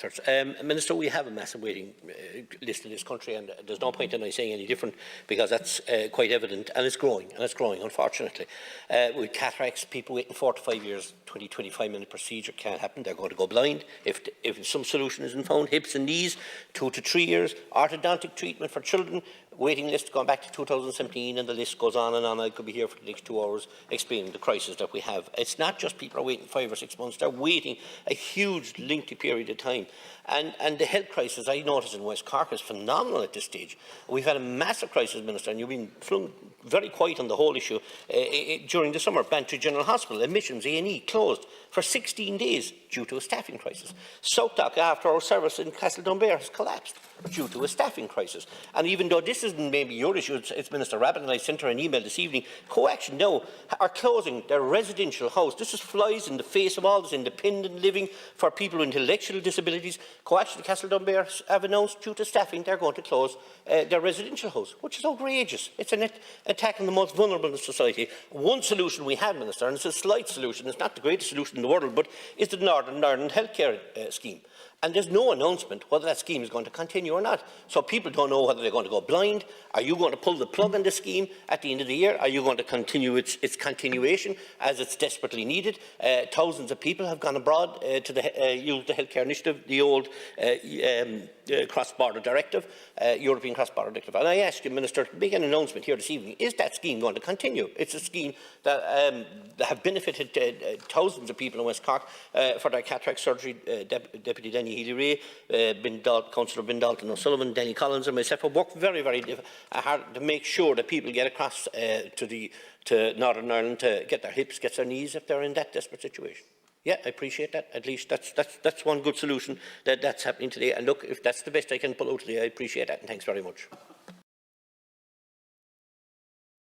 Arthurs. Minister, we have a massive waiting list in this country, and there's no point in I saying any different, because that's quite evident, and it's growing, unfortunately. With cataracts, people waiting 4 to 5 years, 25-minute procedure can't happen. They're going to go blind if some solution isn't found. Hips and knees, 2 to 3 years. Orthodontic treatment for children, waiting list going back to 2017, and the list goes on and on. I could be here for the next 2 hours explaining the crisis that we have. It's not just people are waiting 5 or 6 months, they're waiting a huge lengthy period of time. And the health crisis, I notice in West Cork, is phenomenal at this stage. We've had a massive crisis, Minister, and you've been flung very quiet on the whole issue during the summer. Bantry General Hospital, admissions, A&E, closed for 16 days due to a staffing crisis. South Dock, after our service in Castle Dunbar, has collapsed due to a staffing crisis. And even though this isn't maybe your issue, it's Minister Rabbitte, and I sent her an email this evening, Co-Action now are closing their residential house. This is flies in the face of all this independent living for people with intellectual disabilities. Co-Action Castle Dunbar have announced due to staffing they're going to close their residential house, which is outrageous. It's an attack on the most vulnerable in society. One solution we have, Minister, and it's a slight solution, it's not the greatest solution in the world, but is the Northern Ireland Healthcare Scheme. And there's no announcement whether that scheme is going to continue or not. So people don't know whether they're going to go blind. Are you going to pull the plug on the scheme at the end of the year? Are you going to continue its continuation as it's desperately needed? Thousands of people have gone abroad to use the healthcare initiative, the old cross-border directive, European cross-border directive. And I ask you, Minister, to make an announcement here this evening. Is that scheme going to continue? It's a scheme that have benefited thousands of people in West Cork for their cataract surgery. Deputy Denny Healy-Ray, Councillor Ben Dalton O'Sullivan, Danny Collins and myself have worked very, very hard to make sure that people get across to Northern Ireland to get their hips, get their knees if they're in that desperate situation. Yeah, I appreciate that. At least that's one good solution that's happening today. And look, if that's the best I can pull out today, I appreciate that, and thanks very much.